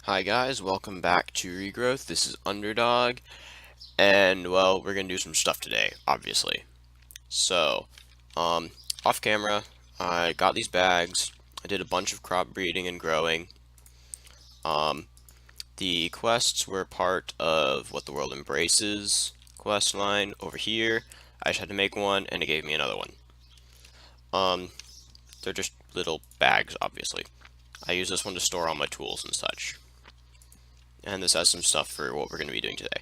Hi guys, welcome back to Regrowth. This is Underdog, and well, we're gonna do some stuff today, obviously. So, um, off camera, I got these bags. I did a bunch of crop breeding and growing. The quests were part of What the World Embraces quest line over here. I just had to make one, and it gave me another one. Um, they're just little bags, obviously. I use this one to store all my tools and such. And this has some stuff for what we're going to be doing today.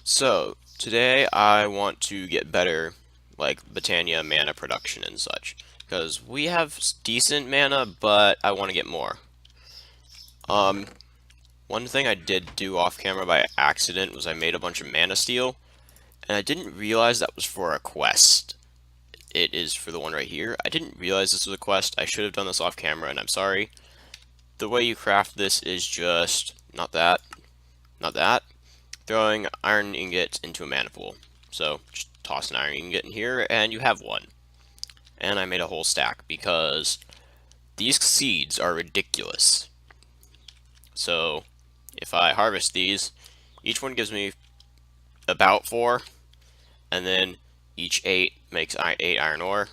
So, today I want to get better, like, Botania mana production and such. Because we have decent mana, but I want to get more. One thing I did do off camera by accident was I made a bunch of mana steel, and I didn't realize that was for a quest. It is for the one right here. I didn't realize this was a quest. I should have done this off camera, and I'm sorry. The way you craft this is just, not that, throwing iron ingot into a mana pool. So just toss an iron ingot in here and you have one. And I made a whole stack because these seeds are ridiculous. So if I harvest these, each one gives me about 4, and then each 8 makes 8 iron ore.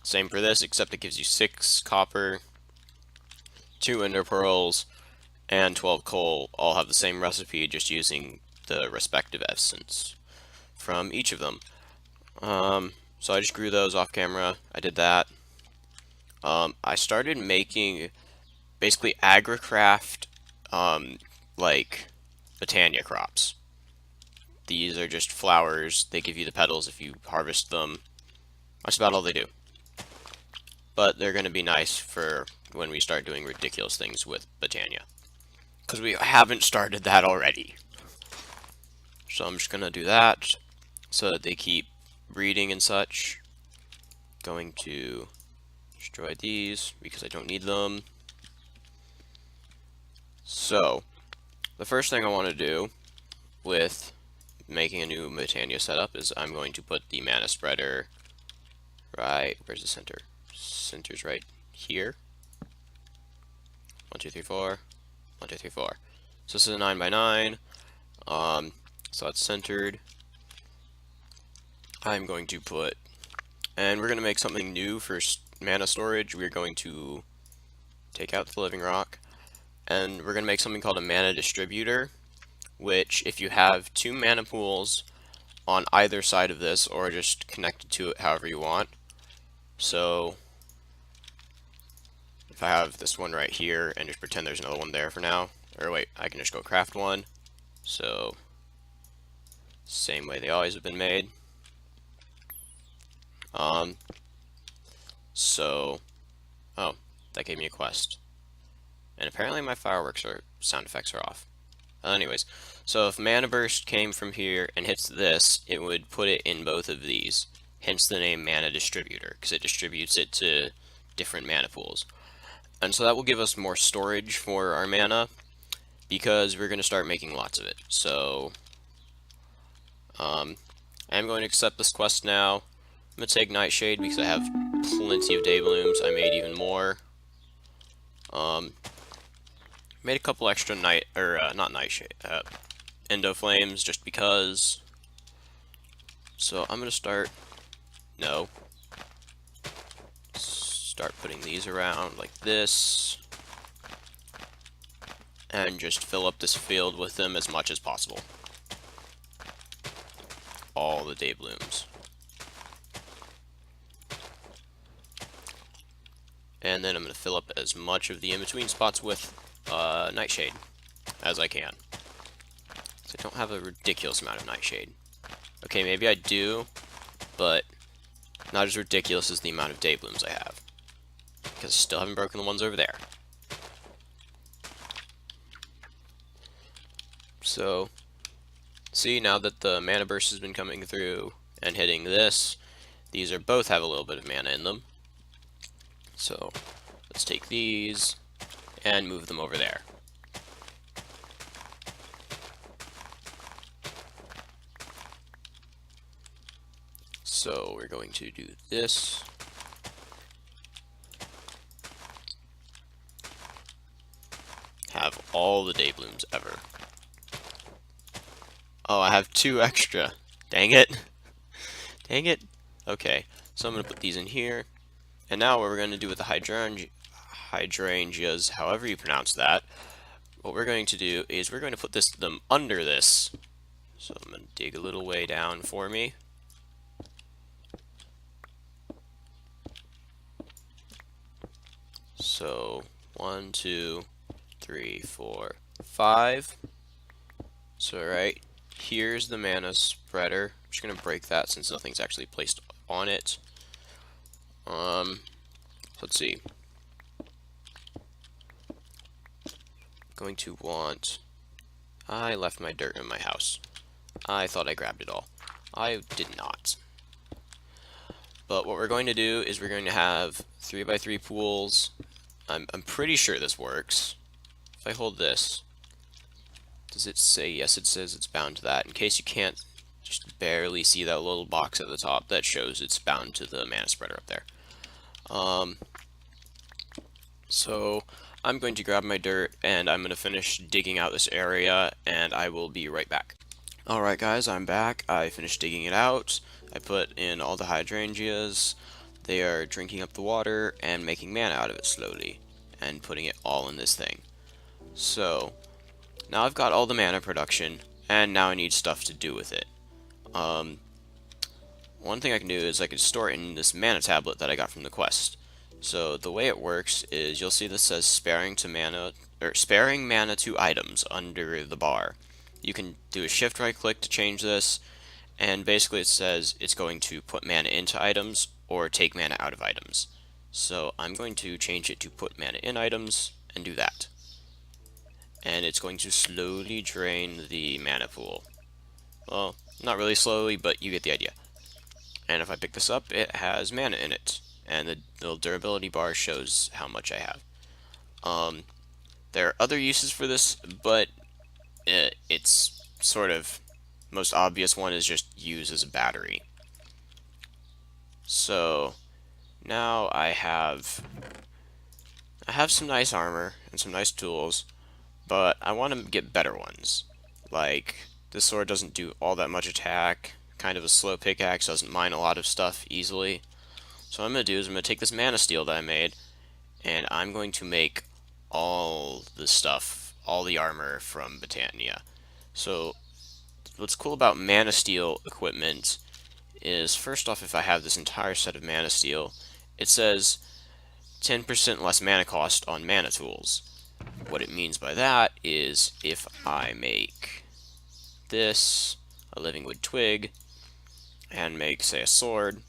Same for this, except it gives you 6 copper, 2 ender pearls, and 12 coal. All have the same recipe, just using the respective essence from each of them. So I just grew those off camera. I did that. I started making basically agricraft, like Botania crops. These are just flowers. They give you the petals if you harvest them. That's about all they do. But they're going to be nice for when we start doing ridiculous things with Botania. Because we haven't started that already. So I'm just going to do that so that they keep breeding and such. Going to destroy these because I don't need them. So, the first thing I want to do with making a new Botania setup is I'm going to put the mana spreader right, where's the center? Center's right here. 1, 2, 3, 4. 1, 2, 3, 4. So this is a 9 by 9. So that's centered. I'm going to put, and we're going to make something new for mana storage. We're going to take out the living rock, and we're going to make something called a mana distributor, which if you have 2 mana pools on either side of this, or just connected to it however you want. So if I have this one right here and just pretend there's another one there for now, or wait, I can just go craft one. So same way they always have been made. Oh, that gave me a quest. And apparently my fireworks sound effects are off. Anyways, so if Mana Burst came from here and hits this, it would put it in both of these. Hence the name Mana Distributor, because it distributes it to different mana pools. And so that will give us more storage for our mana, because we're going to start making lots of it. So, I'm going to accept this quest now. I'm going to take Nightshade because I have plenty of day blooms. I made even more. Made a couple extra not Nightshade, Endo Flames just because. So I'm going to start putting these around like this. And just fill up this field with them as much as possible. All the day blooms. And then I'm going to fill up as much of the in-between spots with Nightshade as I can. So I don't have a ridiculous amount of Nightshade. Okay, maybe I do, but not as ridiculous as the amount of day blooms I have. Because I still haven't broken the ones over there. So, see, now that the mana burst has been coming through and hitting this, these are both have a little bit of mana in them. So, let's take these and move them over there. So, we're going to do this. Have all the day blooms ever. Oh, I have 2 extra. Dang it. Dang it. Okay, so I'm going to put these in here. And now what we're going to do with the hydrangeas, however you pronounce that, what we're going to do is we're going to put them under this. So I'm going to dig a little way down for me. So 1, 2, 3, 4, 5. So right here's the mana spreader. I'm just going to break that since nothing's actually placed on it. Let's see. Going to want. I left my dirt in my house. I thought I grabbed it all. I did not. But what we're going to do is we're going to have 3x3 pools. I'm pretty sure this works. If I hold this, does it say, yes, it says it's bound to that. In case you can't just barely see that little box at the top, that shows it's bound to the mana spreader up there. So I'm going to grab my dirt and I'm going to finish digging out this area and I will be right back. Alright guys, I'm back. I finished digging it out. I put in all the hydrangeas. They are drinking up the water and making mana out of it slowly and putting it all in this thing. So now I've got all the mana production and now I need stuff to do with it. One thing I can do is I can store it in this mana tablet that I got from the quest. So the way it works is you'll see this says sparing mana to items under the bar. You can do a shift right click to change this, and basically it says it's going to put mana into items or take mana out of items. So I'm going to change it to put mana in items and do that. And it's going to slowly drain the mana pool. Well, not really slowly, but you get the idea. And if I pick this up, it has mana in it. And the little durability bar shows how much I have. There are other uses for this, but it's sort of most obvious one is just use as a battery. So now I have some nice armor and some nice tools, but I want to get better ones. Like this sword doesn't do all that much attack, kind of a slow pickaxe, doesn't mine a lot of stuff easily. So what I'm going to do is I'm going to take this mana steel that I made, and I'm going to make all the stuff, all the armor from Botania. So what's cool about mana steel equipment is, first off, if I have this entire set of mana steel, it says 10% less mana cost on mana tools. What it means by that is if I make this, a living wood twig, and make, say, a sword,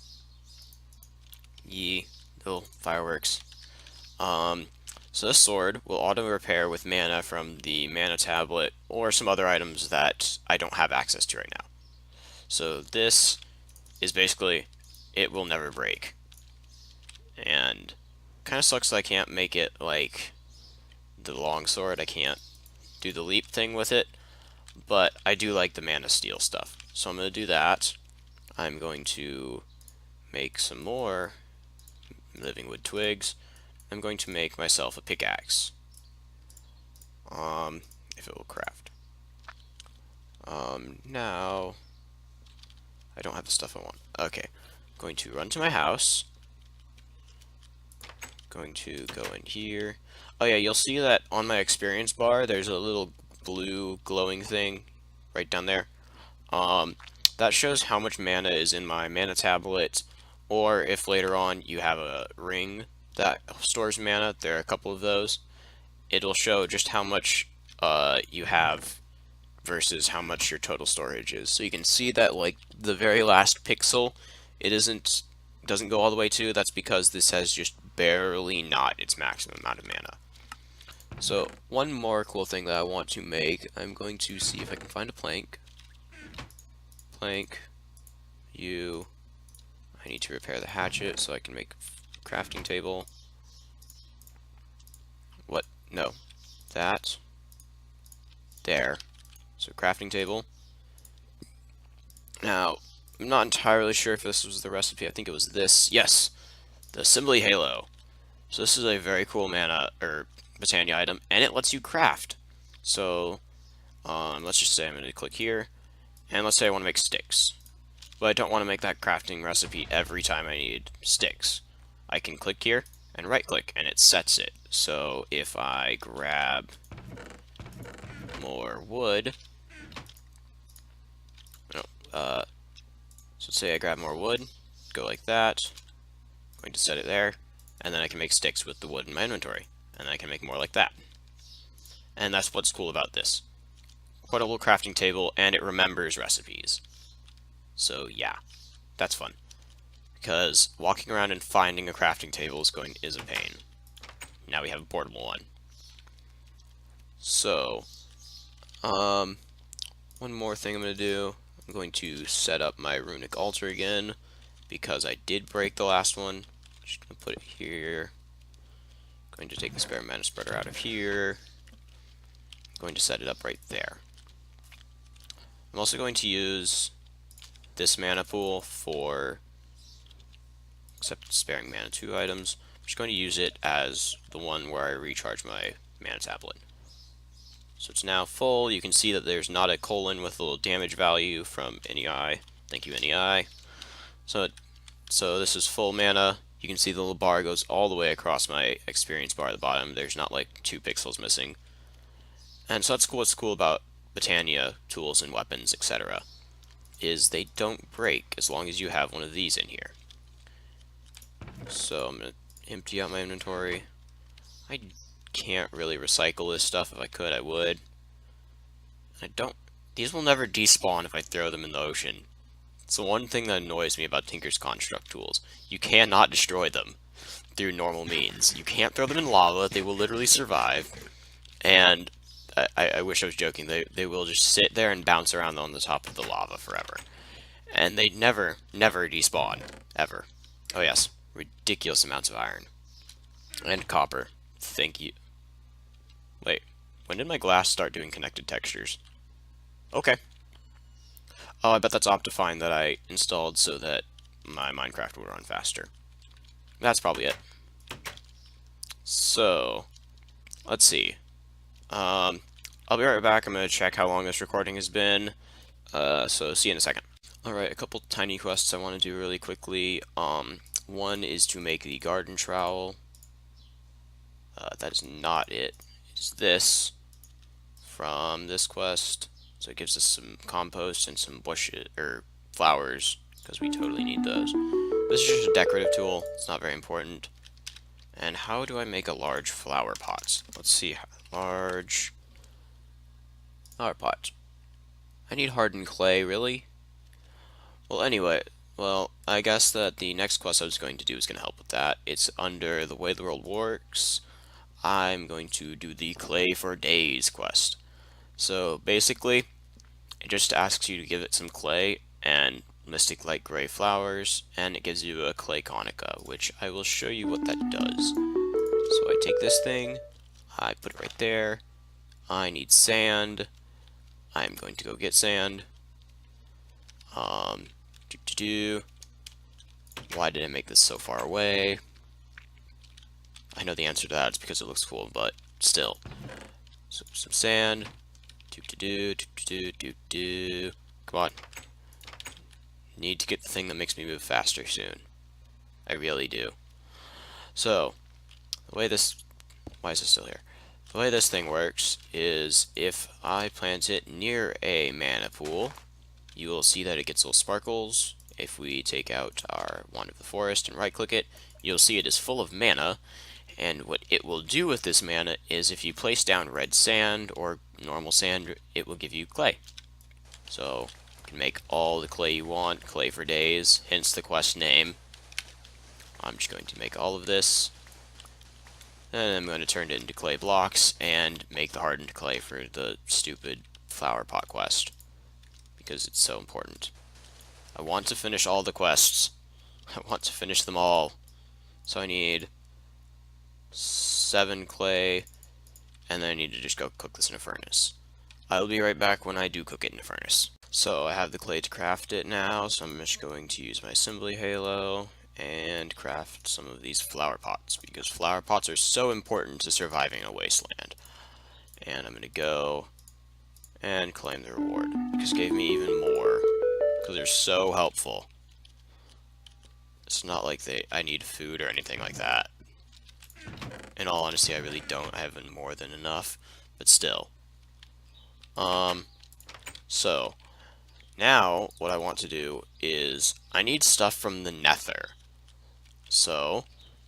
little fireworks. So this sword will auto repair with mana from the mana tablet or some other items that I don't have access to right now. So this is basically, it will never break. And kind of sucks that I can't make it like the longsword. I can't do the leap thing with it, but I do like the mana steel stuff. So I'm going to do that. I'm going to make some more living wood twigs. I'm going to make myself a pickaxe. If it will craft. Now I don't have the stuff I want. Okay. Going to run to my house. Going to go in here. Oh yeah, you'll see that on my experience bar there's a little blue glowing thing right down there. That shows how much mana is in my mana tablet, or if later on you have a ring that stores mana, there are a couple of those, it'll show just how much you have versus how much your total storage is. So you can see that like the very last pixel, it doesn't go all the way to. That's because this has just barely not its maximum amount of mana. So one more cool thing that I want to make, I'm going to see if I can find a plank. Plank. I need to repair the hatchet so I can make a crafting table. What? No. That. There. So crafting table. Now, I'm not entirely sure if this was the recipe. I think it was this. Yes! The Assembly Halo. So this is a very cool mana, or Botania item, and it lets you craft. So let's just say I'm going to click here, and let's say I want to make sticks. But I don't want to make that crafting recipe every time I need sticks. I can click here and right click and it sets it. So if I grab more wood, no, so let's say I grab more wood, go like that, I'm going to set it there, and then I can make sticks with the wood in my inventory, and then I can make more like that. And that's what's cool about this. Portable crafting table, and it remembers recipes. So yeah, that's fun. Because walking around and finding a crafting table is a pain. Now we have a portable one. So, one more thing I'm going to do. I'm going to set up my runic altar again, because I did break the last one. Just going to put it here. Going to take the spare mana spreader out of here. Going to set it up right there. I'm also going to use this mana pool for, except sparing mana 2 items. I'm just going to use it as the one where I recharge my mana tablet. So it's now full. You can see that there's not a colon with a little damage value from NEI. Thank you, NEI. So this is full mana. You can see the little bar goes all the way across my experience bar at the bottom. There's not like 2 pixels missing. And so that's cool. What's cool about Botania tools and weapons, etc., is they don't break as long as you have one of these in here. So I'm going to empty out my inventory. I can't really recycle this stuff. If I could, I would. These will never despawn if I throw them in the ocean. It's the one thing that annoys me about Tinker's Construct tools. You cannot destroy them through normal means. You can't throw them in lava. They will literally survive. And I wish I was joking. They will just sit there and bounce around on the top of the lava forever. And they never despawn. Ever. Oh yes. Ridiculous amounts of iron. And copper. Thank you. Wait. When did my glass start doing connected textures? Okay. Oh, I bet that's Optifine that I installed so that my Minecraft will run faster. That's probably it. So, let's see. I'll be right back. I'm going to check how long this recording has been. So see you in a second. Alright, a couple tiny quests I want to do really quickly. One is to make the garden trowel. That is not it. It's this from this quest. So it gives us some compost and some bushes, or flowers, because we totally need those. This is just a decorative tool. It's not very important. And how do I make a large flower pot? Let's see. Large flower pot. I need hardened clay, really? Well, anyway, I guess that the next quest I was going to do is going to help with that. It's under the way the world works. I'm going to do the clay for days quest. So basically, it just asks you to give it some clay and mystic light gray flowers, and it gives you a clay conica, which I will show you what that does. So I take this thing, I put it right there. I need sand. I'm going to go get sand. Why did I make this so far away? I know the answer to that. It's because it looks cool, but still. So some sand. Come on. Need to get the thing that makes me move faster soon. I really do. So, the way this... Why is it still here? The way this thing works is if I plant it near a mana pool, you will see that it gets little sparkles. If we take out our Wand of the Forest and right click it, you'll see it is full of mana. And what it will do with this mana is if you place down red sand or normal sand, it will give you clay. So you can make all the clay you want, clay for days, hence the quest name. I'm just going to make all of this. And I'm going to turn it into clay blocks and make the hardened clay for the stupid flower pot quest. Because it's so important. I want to finish all the quests. I want to finish them all. So I need 7 clay, and then I need to just go cook this in a furnace. I'll be right back when I do cook it in a furnace. So I have the clay to craft it now, so I'm just going to use my assembly halo and craft some of these flower pots, because flower pots are so important to surviving a wasteland. And I'm going to go and claim the reward, because it gave me even more, because they're so helpful. It's not like I need food or anything like that. In all honesty, I really don't. I have more than enough, but still. So, now, what I want to do is, I need stuff from the Nether. So,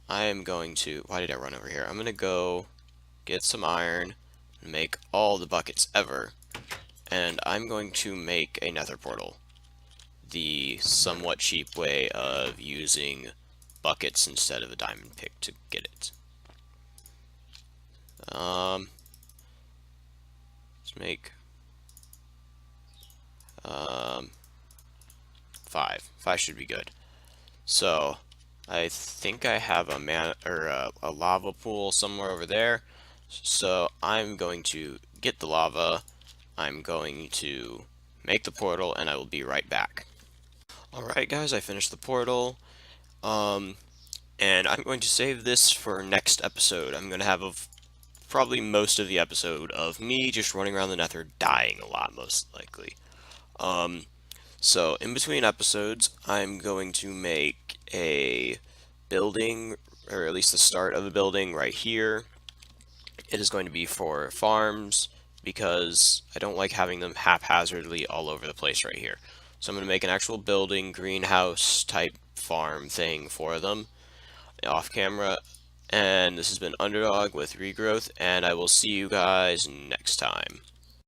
I am going to, why did I run over here? I'm going to go get some iron, and make all the buckets ever, and I'm going to make a Nether portal. The somewhat cheap way of using buckets instead of a diamond pick to get it. Let's make 5. 5 should be good. So I think I have a lava pool somewhere over there. So I'm going to get the lava. I'm going to make the portal, and I will be right back. Alright guys, I finished the portal. And I'm going to save this for next episode. I'm going to have probably most of the episode of me just running around the Nether dying a lot, most likely. So in between episodes, I'm going to make a building, or at least the start of a building right here. It is going to be for farms, because I don't like having them haphazardly all over the place right here. So I'm going to make an actual building, greenhouse type farm thing for them off camera. And this has been Underdog with Regrowth, and I will see you guys next time.